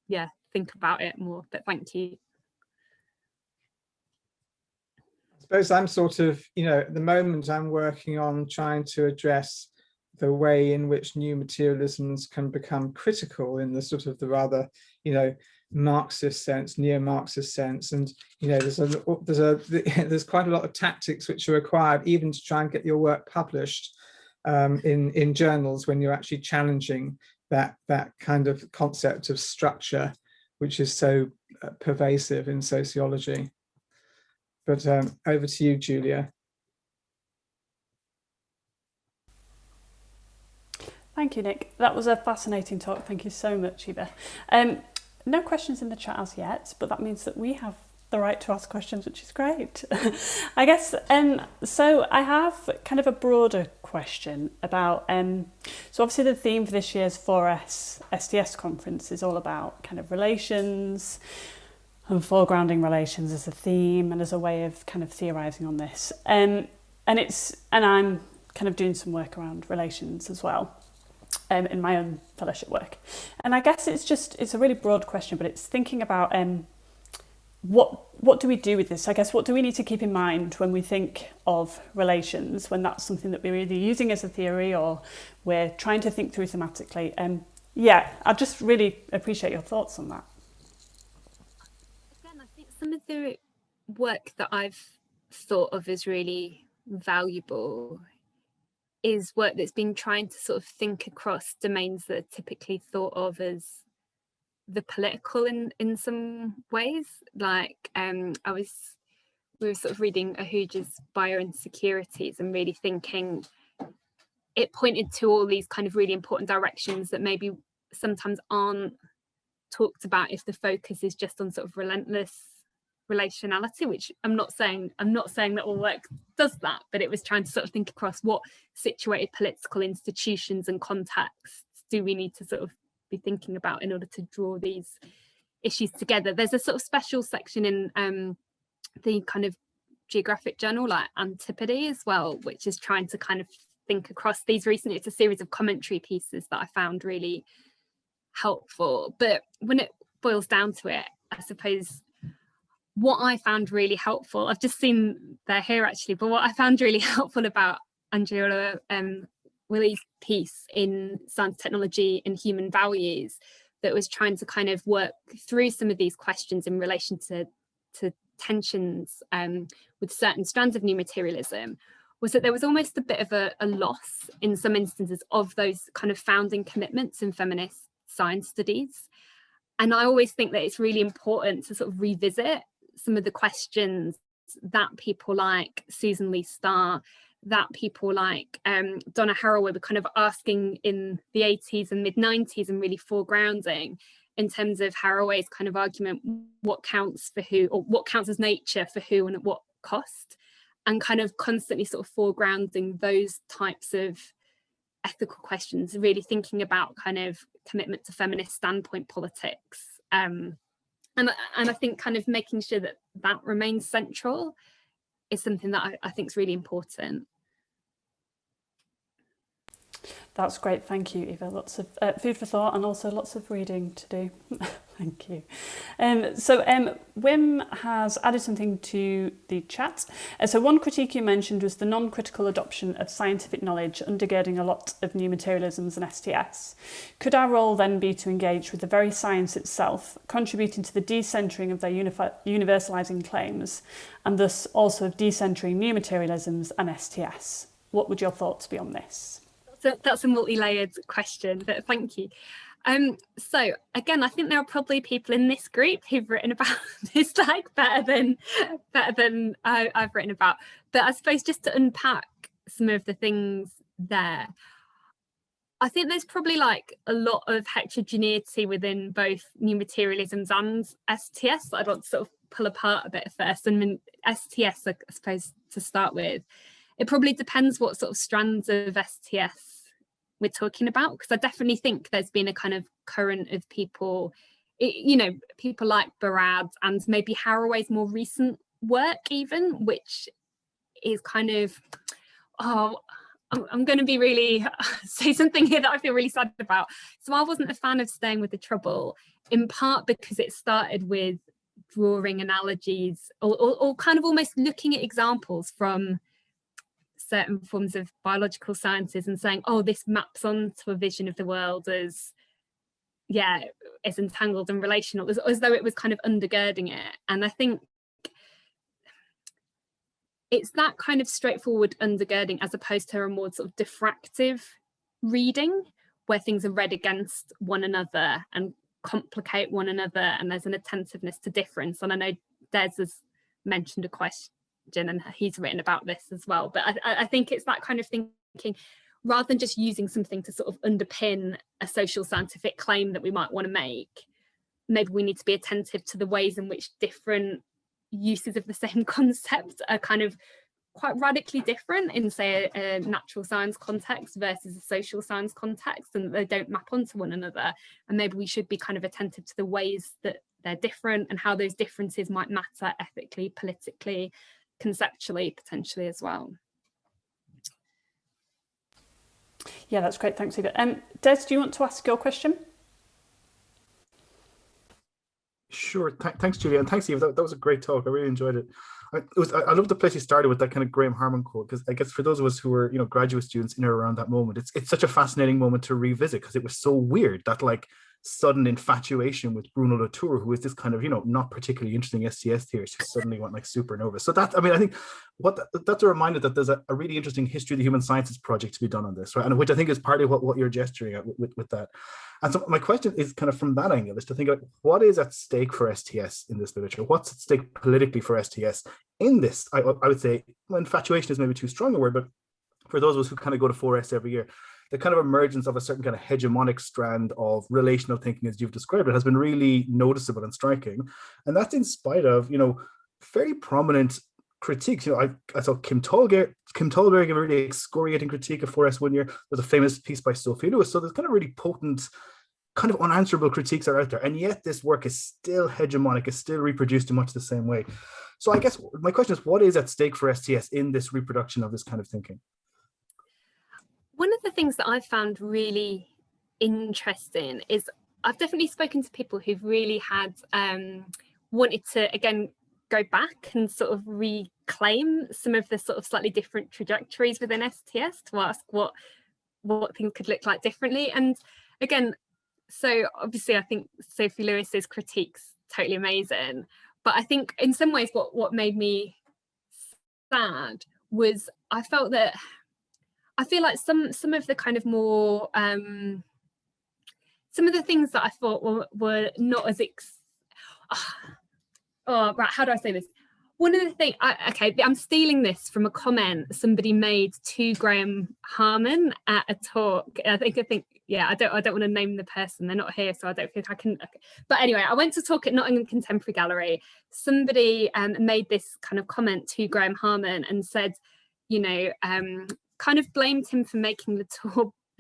yeah, think about it more, but thank you. I suppose I'm sort of, at the moment I'm working on trying to address the way in which new materialisms can become critical in the sort of the rather, Marxist sense, neo-Marxist sense, and there's quite a lot of tactics which are required even to try and get your work published in journals when you're actually challenging that kind of concept of structure, which is so pervasive in sociology. But over to you, Julia. Thank you, Nick. That was a fascinating talk. Thank you so much, Eva. No questions in the chat as yet, but that means that we have the right to ask questions, which is great. I guess, so I have kind of a broader question about, so obviously the theme for this year's 4S STS conference is all about kind of relations and foregrounding relations as a theme and as a way of kind of theorising on this. And I'm kind of doing some work around relations as well. In my own fellowship work. And I guess it's a really broad question, but it's thinking about what do we do with this? I guess what do we need to keep in mind when we think of relations, when that's something that we're either using as a theory or we're trying to think through thematically? Yeah, I just really appreciate your thoughts on that. Again, I think some of the work that I've thought of as really valuable is work that's been trying to sort of think across domains that are typically thought of as the political in some ways. Like we were sort of reading Ahuja's Bioinsecurities and really thinking it pointed to all these kind of really important directions that maybe sometimes aren't talked about if the focus is just on sort of relentless relationality, which I'm not saying that all work does that, but it was trying to sort of think across what situated political institutions and contexts do we need to sort of be thinking about in order to draw these issues together. There's a sort of special section in the kind of geographic journal like Antipodes as well, which is trying to kind of think across these recently. It's a series of commentary pieces that I found really helpful. But when it boils down to it, I suppose what I found really helpful, I've just seen they're here actually, but what I found really helpful about Angela Willie's piece in Science, Technology and Human Values that was trying to kind of work through some of these questions in relation to tensions with certain strands of new materialism, was that there was almost a bit of a loss in some instances of those kind of founding commitments in feminist science studies. And I always think that it's really important to sort of revisit some of the questions that people like Susan Lee Starr, that people like Donna Haraway were kind of asking in the 80s and mid-90s and really foregrounding in terms of Haraway's kind of argument, what counts for who, or what counts as nature for who and at what cost, and kind of constantly sort of foregrounding those types of ethical questions, really thinking about kind of commitment to feminist standpoint politics. And I think kind of making sure that that remains central is something that I think is really important. That's great, thank you, Eva. Lots of food for thought and also lots of reading to do. Thank you. So Wim has added something to the chat. So one critique you mentioned was the non-critical adoption of scientific knowledge undergirding a lot of new materialisms and STS. Could our role then be to engage with the very science itself, contributing to the decentering of their universalizing claims, and thus also of decentering new materialisms and STS? What would your thoughts be on this? So that's a multi-layered question, but thank you. So again, I think there are probably people in this group who've written about this like better than I've written about. But I suppose just to unpack some of the things there, I think there's probably like a lot of heterogeneity within both new materialisms and STS that I'd want to sort of pull apart a bit first. I mean, STS, I suppose, to start with, it probably depends what sort of strands of STS we're talking about, because I definitely think there's been a kind of current of people, you know, people like Barad and maybe Haraway's more recent work even, which is kind of, I'm going to be really say something here that I feel really sad about. So I wasn't a fan of Staying with the Trouble, in part because it started with drawing analogies or kind of almost looking at examples from certain forms of biological sciences and saying, oh, this maps onto a vision of the world as, yeah, as entangled and relational, as though it was kind of undergirding it. And I think it's that kind of straightforward undergirding as opposed to a more sort of diffractive reading where things are read against one another and complicate one another, and there's an attentiveness to difference. And I know Des has mentioned a question and he's written about this as well, but I think it's that kind of thinking, rather than just using something to sort of underpin a social scientific claim that we might want to make, maybe we need to be attentive to the ways in which different uses of the same concept are kind of quite radically different in, say, a natural science context versus a social science context, and they don't map onto one another. And maybe we should be kind of attentive to the ways that they're different and how those differences might matter ethically, politically, conceptually, potentially as well. Yeah, that's great. Thanks, Eva. Des, do you want to ask your question? Sure. Thanks, Julia, and thanks, Eva. That was a great talk. I really enjoyed it. I love the place you started with that kind of Graham Harman quote, because I guess for those of us who were, you know, graduate students in or around that moment, it's such a fascinating moment to revisit, because it was so weird, that like sudden infatuation with Bruno Latour, who is this kind of, you know, not particularly interesting STS theorist who suddenly went like supernova. So that, I mean, I think that's a reminder that there's a really interesting history of the human sciences project to be done on this, right? And which I think is partly what you're gesturing at with that. And so my question is kind of from that angle, is to think about what is at stake for STS in this literature? What's at stake politically for STS in this? I would say, well, infatuation is maybe too strong a word, but for those of us who kind of go to 4S every year, the kind of emergence of a certain kind of hegemonic strand of relational thinking, as you've described it, has been really noticeable and striking. And that's in spite of, you know, fairly prominent critiques. You know, I saw Kim Tolberg give a really excoriating critique of 4S one year. There's a famous piece by Sophie Lewis. So there's kind of really potent, kind of unanswerable critiques are out there. And yet this work is still hegemonic, is still reproduced in much the same way. So I guess my question is, what is at stake for STS in this reproduction of this kind of thinking? One of the things that I've found really interesting is I've definitely spoken to people who've really had wanted to, again, go back and sort of reclaim some of the sort of slightly different trajectories within STS to ask what things could look like differently. And again, so obviously I think Sophie Lewis's critique's totally amazing, but I think in some ways what made me sad was I felt that I feel like some of the kind of more some of the things that I thought were not as right, how do I say this? One of the things, okay, I'm stealing this from a comment somebody made to Graham Harman at a talk. I think, yeah, I don't want to name the person. They're not here, so I don't think I can. Okay. But anyway, I went to talk at Nottingham Contemporary Gallery. Somebody made this kind of comment to Graham Harman and said, you know, kind of blamed him for making the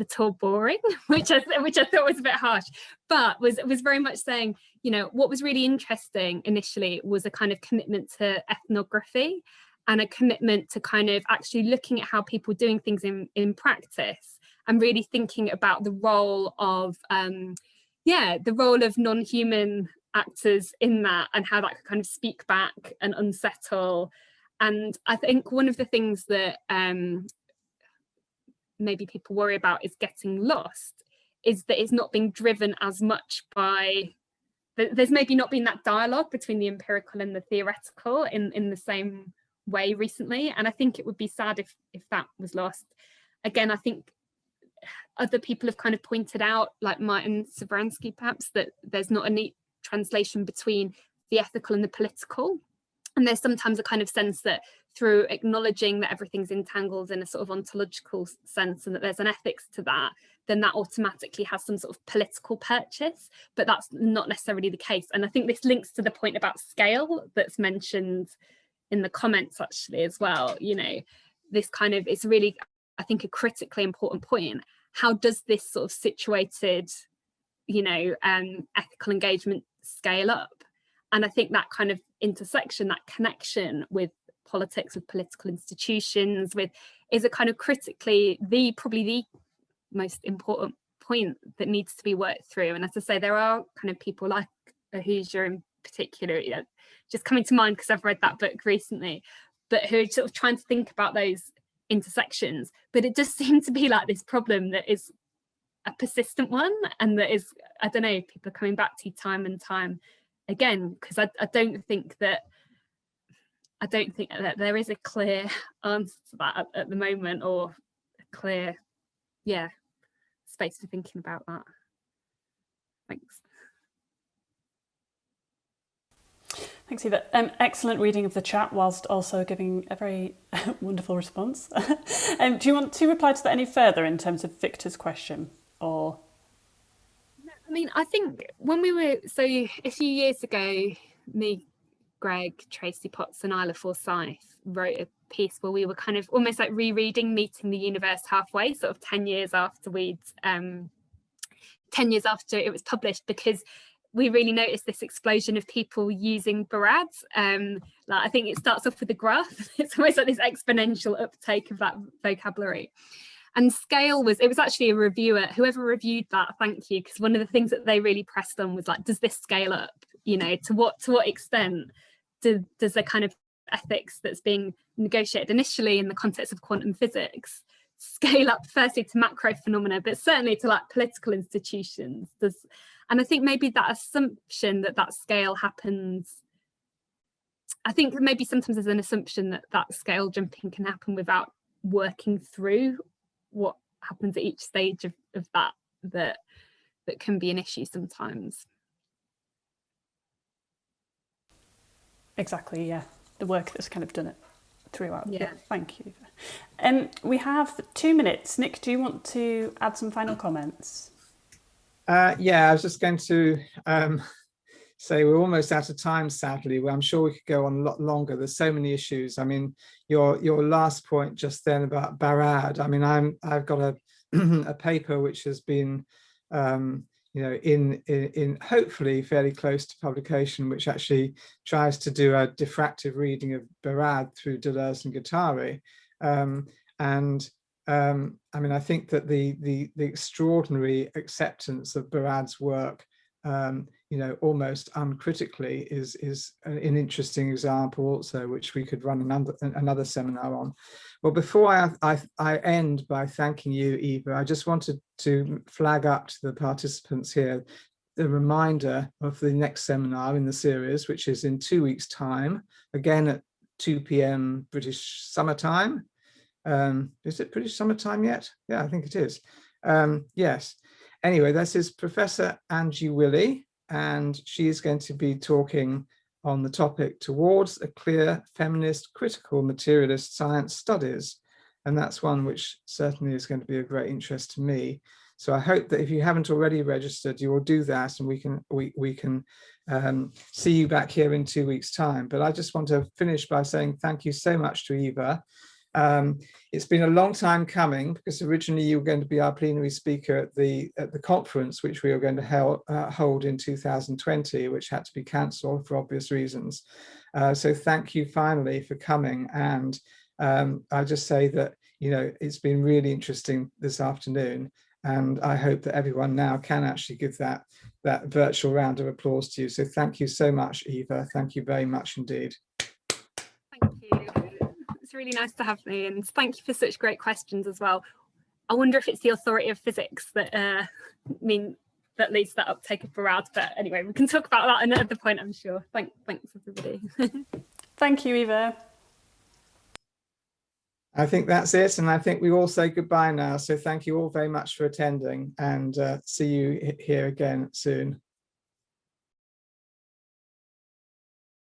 tour boring, which I thought was a bit harsh, but was very much saying, you know, what was really interesting initially was a kind of commitment to ethnography and a commitment to kind of actually looking at how people doing things in practice and really thinking about the role of the role of non-human actors in that and how that could kind of speak back and unsettle. And I think one of the things that maybe people worry about is getting lost, is that it's not being driven as much by, there's maybe not been that dialogue between the empirical and the theoretical in the same way recently. And I think it would be sad if that was lost. Again, I think other people have kind of pointed out, like Martin Savransky perhaps, that there's not a neat translation between the ethical and the political. And there's sometimes a kind of sense that through acknowledging that everything's entangled in a sort of ontological sense and that there's an ethics to that, then that automatically has some sort of political purchase, but that's not necessarily the case. And I think this links to the point about scale that's mentioned in the comments actually as well. You know, this kind of, it's really, I think, a critically important point. How does this sort of situated, you know, ethical engagement scale up? And I think that kind of intersection, that connection with politics, with political institutions, with, is a kind of critically probably the most important point that needs to be worked through. And as I say, there are kind of people like Ahuja in particular, you know, just coming to mind because I've read that book recently, but who are sort of trying to think about those intersections. But it just seemed to be like this problem that is a persistent one, and that is, I don't know, people are coming back to time and time again, because I don't think that there is a clear answer to that at the moment, or a clear, space for thinking about that. Thanks. Thanks, Eva. Excellent reading of the chat whilst also giving a very wonderful response. Do you want to reply to that any further in terms of Victor's question, or? I mean, I think when we were, so a few years ago, me, Greg, Tracy Potts and Isla Forsyth wrote a piece where we were kind of almost like rereading Meeting the Universe Halfway, sort of 10 years after 10 years after it was published, because we really noticed this explosion of people using Barad. Like, I think it starts off with a graph. It's almost like this exponential uptake of that vocabulary. And scale was, it was actually a reviewer, whoever reviewed that, thank you, because one of the things that they really pressed on was like, does this scale up? You know, to what extent does the kind of ethics that's being negotiated initially in the context of quantum physics scale up firstly to macro phenomena, but certainly to like political institutions? And I think maybe that assumption that scale happens, I think maybe sometimes there's an assumption that scale jumping can happen without working through what happens at each stage of that can be an issue sometimes. Exactly, yeah. The work that's kind of done it throughout. Yeah. Thank you. We have 2 minutes. Nick, do you want to add some final comments? Yeah, I was just going to say we're almost out of time, sadly. Well, I'm sure we could go on a lot longer. There's so many issues. I mean, your last point just then about Barad. I mean, I've got a paper which has been you know, in hopefully fairly close to publication, which actually tries to do a diffractive reading of Barad through Deleuze and Guattari. I mean, I think that the extraordinary acceptance of Barad's work, you know, almost uncritically is an interesting example also, which we could run another seminar on. Well, before I end by thanking you, Eva, I just wanted to flag up to the participants here the reminder of the next seminar in the series, which is in 2 weeks' time, again at 2 p.m. British summertime. Is it British summertime yet? Yeah, I think it is. Yes. Anyway, this is Professor Angie Willey, and she is going to be talking on the topic Towards a Clear Feminist Critical Materialist Science Studies. And that's one which certainly is going to be of great interest to me. So I hope that if you haven't already registered, you will do that, and we can see you back here in 2 weeks' time. But I just want to finish by saying thank you so much to Eva. It's been a long time coming, because originally you were going to be our plenary speaker at the conference which we were going to hold in 2020, which had to be cancelled for obvious reasons. So thank you finally for coming, and I just say that, you know, it's been really interesting this afternoon, and I hope that everyone now can actually give that virtual round of applause to you. So thank you so much, Eva. Thank you very much indeed. Thank you. It's really nice to have me, and thank you for such great questions as well. I wonder if it's the authority of physics that that leads to that uptake of Barad, but anyway, we can talk about that another point, I'm sure. Thanks everybody. Thank you, Eva. I think that's it, and I think we all say goodbye now. So thank you all very much for attending, and see you here again soon.